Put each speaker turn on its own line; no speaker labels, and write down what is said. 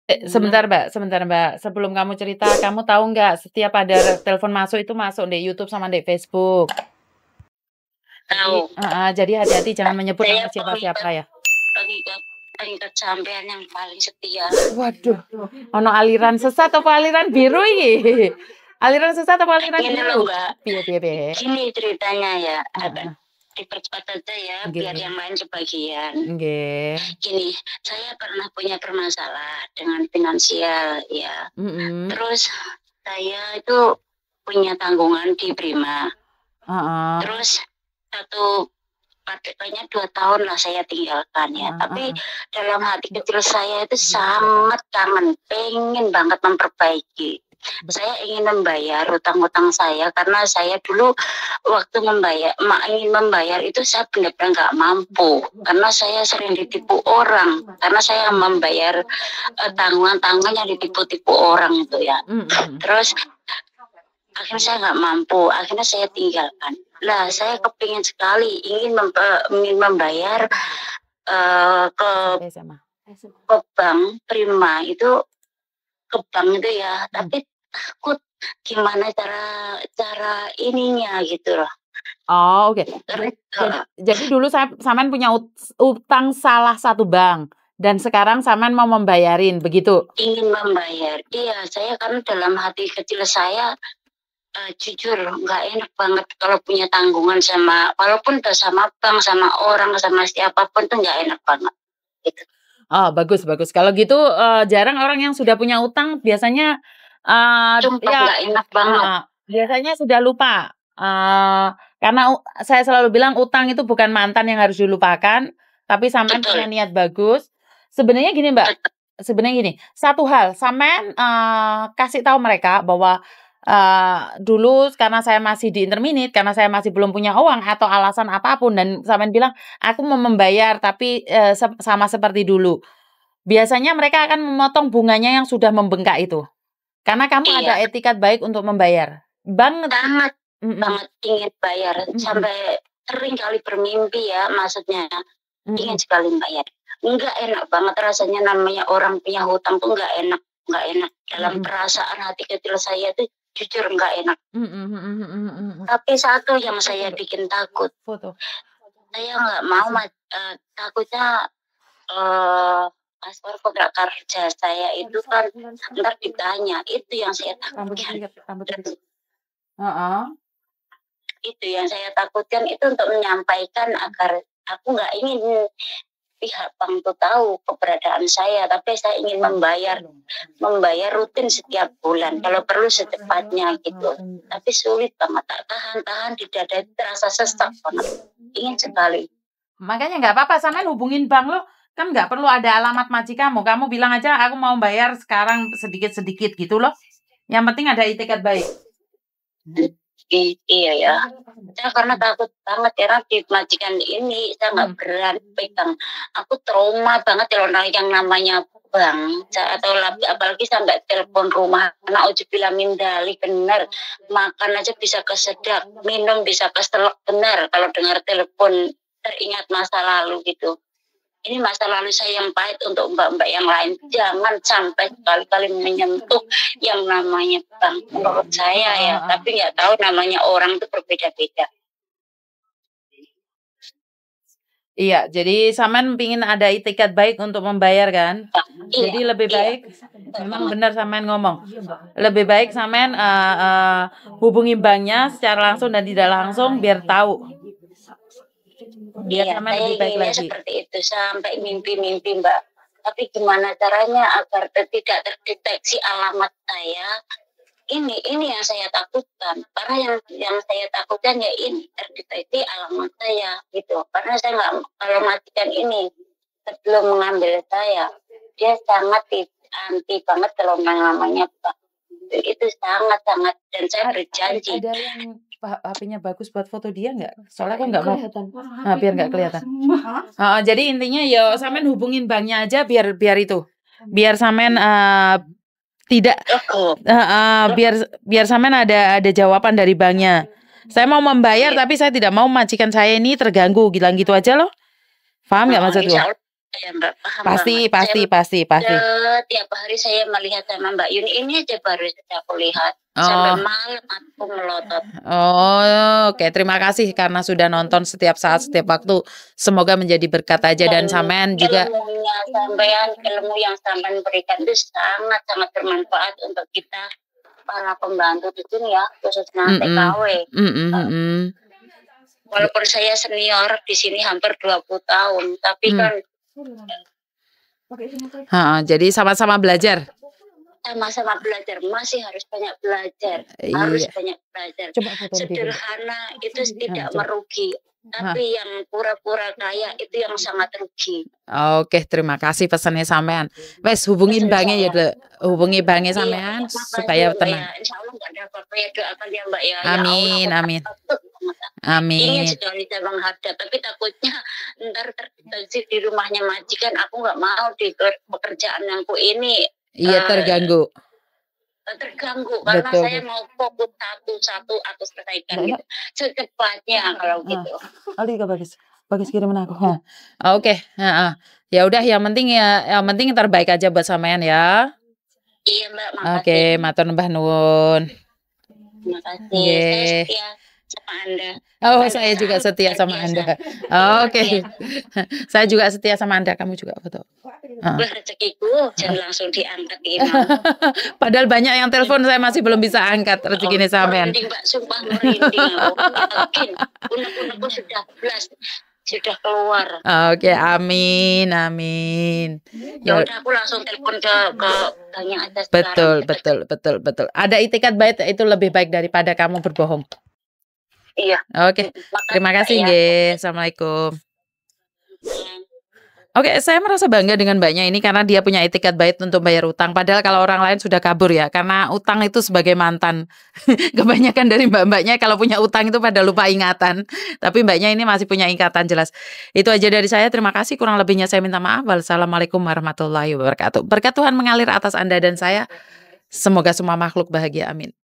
Sebentar Mbak, sebelum kamu cerita, kamu tahu nggak setiap ada telepon masuk itu masuk di YouTube sama di Facebook.
Tahu.
Jadi hati-hati jangan menyebut
Saya
nama siapa-siapa ya.
pengikat sampean yang paling setia.
Waduh, ono aliran sesat apa aliran biru ini? Aliran sesat apa aliran
Gini
biru?
loh Mbak,
Piye.
gini ceritanya ya, dipercepat aja ya, biar yang lain kebagian. Gini, saya pernah punya permasalahan dengan finansial ya. Terus saya itu punya tanggungan di Prima. Terus kayaknya 2 tahun lah saya tinggalkan ya. Tapi dalam hati kecil saya itu sangat kangen, pengen banget memperbaiki. Saya ingin membayar hutang-hutang saya karena saya dulu waktu ingin membayar itu saya benar-benar nggak mampu karena saya sering ditipu orang karena saya membayar tanggungan yang ditipu-tipu orang itu ya. Terus akhirnya saya nggak mampu, akhirnya saya tinggalkan. Lah saya kepingin sekali ingin membayar ke bank Prima itu ke bank itu ya, tapi takut gimana cara ininya gitu loh.
Oh oke. Jadi dulu Saman punya utang salah satu bank dan sekarang Saman mau membayarin begitu?
Ingin membayar, iya saya kan dalam hati kecil saya jujur nggak enak banget kalau punya tanggungan walaupun udah sama bank, sama orang, sama siapapun tuh nggak enak banget gitu.
Oh bagus. Kalau gitu jarang orang yang sudah punya utang biasanya
nggak enak banget.
Biasanya sudah lupa karena saya selalu bilang utang itu bukan mantan yang harus dilupakan, tapi Saman punya niat bagus. Sebenarnya gini Mbak, satu hal Saman kasih tahu mereka bahwa dulu karena saya masih di intermediate, karena saya masih belum punya uang atau alasan apapun dan Saman bilang aku mau membayar tapi sama seperti dulu. Biasanya mereka akan memotong bunganya yang sudah membengkak itu. Karena kamu ada etikat baik untuk membayar.
Sangat ingin bayar sampai sering kali bermimpi ya, maksudnya ingin sekali bayar. Enggak enak banget rasanya namanya orang punya hutang tuh enggak enak dalam perasaan hati kecil saya tuh jujur enggak enak. Tapi satu yang saya bikin takut, saya nggak mau takutnya paspor kontrak kerja saya itu kan ntar ditanya, itu yang saya takutkan. Itu yang saya takutkan, itu untuk menyampaikan agar aku nggak ingin pihak bank itu tahu keberadaan saya, tapi saya ingin membayar rutin setiap bulan, kalau perlu secepatnya gitu. Tapi sulit banget, tak tahan di dada itu terasa sesak banget, ingin sekali.
Makanya nggak apa-apa, Saman hubungin bank lo, kan nggak perlu ada alamat majikanmu, kamu bilang aja aku mau bayar sekarang sedikit-sedikit gitu loh. Yang penting ada itikat baik.
Iya ya, saya karena takut banget karena di majikan ini saya nggak berani pegang. Aku trauma banget kalau yang namanya bank, atau apalagi sampai telepon rumah, anak ujubillah min dzalik, benar makan aja bisa kesedak, minum bisa keselak, benar kalau dengar telepon teringat masa lalu gitu. Ini masa lalu saya yang pahit untuk mbak-mbak yang lain. Jangan sampai sekali-kali menyentuh yang namanya bank menurut saya ya. Tapi nggak tahu namanya orang itu berbeda-beda.
Iya, jadi Saman pingin ada itikat baik untuk membayar kan? Jadi lebih baik, memang benar Saman ngomong. Lebih baik Saman hubungi banknya secara langsung dan tidak langsung biar tahu.
Biar saya inginnya seperti itu sampai mimpi-mimpi Mbak. Tapi gimana caranya agar tidak terdeteksi alamat saya? Ini yang saya takutkan. Karena yang saya takutkan ya ini terdeteksi alamat saya gitu. Karena saya nggak, kalau matikan ini sebelum mengambil saya, dia sangat anti banget kalau namanya Pak. Itu sangat dan saya berjanji.
Ada yang HP-nya bagus buat foto dia nggak? Soalnya aku nggak mau. Biar nggak kelihatan. Jadi intinya ya Samen hubungin banknya aja biar itu. Biar Samen tidak biar Samen ada jawaban dari banknya. Saya mau membayar tapi saya tidak mau majikan saya ini terganggu, bilang gitu aja loh. Paham nggak maksudku?
Ya Mbak, paham
Pasti,
banget.
pasti.
Tiap hari saya melihat sama Mbak Yuni, ini aja baru saja aku lihat. Sampai
Oh,
malam aku melotot.
oke. Terima kasih karena sudah nonton setiap saat, setiap waktu. Semoga menjadi berkat aja dan
Dan
sampean juga.
ilmu yang sampean berikan itu sangat-sangat bermanfaat untuk kita para pembantu di sini ya, khususnya TKW. Walaupun saya senior di sini hampir 20 tahun, tapi kan
jadi sama-sama belajar.
Sama-sama belajar, masih harus banyak belajar. Harus
Iya.
banyak belajar.
Coba foto
Sederhana itu tidak
coba.
merugi, tapi yang pura-pura kaya itu yang sangat rugi.
Oke, terima kasih pesannya sampean. Wes hubungin
Pesan
Bangnya ya,
saya.
Dek. Hubungi Bangnya
Iya,
sampean
makasih
supaya
ya, Mbak ya.
tenang.
Insya Allah nggak ada apa-apa ya, doakan ya Mbak ya. Ya Allah,
Amin,
aku
amin.
takut banget. Ingin
Amin.
sekali saya menghadap, tapi takutnya ntar terdeteksi di rumahnya majikan. Aku nggak mau di pekerjaanku ini
Iya, terganggu.
karena
Betul,
saya mau fokus satu-satu aku selesaikan gitu. Secepatnya kalau gitu.
Ali bagus kirimin aku. Oke, ya udah yang penting yang terbaik aja buat sampean ya.
Iya Mbak, makasih.
Oke, matur nuwun nuwun.
Terima kasih. Saya setia sama Anda.
Oh, saya juga setia sama Anda. Oke. Saya juga setia sama Anda, kamu juga foto.
Rezekiku jangan langsung diangkat ini.
Padahal banyak yang telepon saya masih belum bisa angkat rezeki ini sampean.
Merinding Mbak, sumpah merinding aku. Yakin, unek-unekku sudah blast, sudah keluar.
Oke, amin.
Ya udah aku langsung telepon ke banyak aja
sekarang. Betul. Ada itikat baik itu lebih baik daripada kamu berbohong.
Iya.
Oke. Terima kasih nggih. Assalamualaikum. Oke, saya merasa bangga dengan Mbaknya ini karena dia punya itikat baik untuk bayar utang. Padahal kalau orang lain sudah kabur ya, karena utang itu sebagai mantan. Kebanyakan dari mbak-mbaknya kalau punya utang itu pada lupa ingatan. Tapi Mbaknya ini masih punya ingatan jelas. Itu aja dari saya. Terima kasih. Kurang lebihnya saya minta maaf. Wassalamualaikum warahmatullahi wabarakatuh. Berkat Tuhan mengalir atas Anda dan saya. Semoga semua makhluk bahagia. Amin.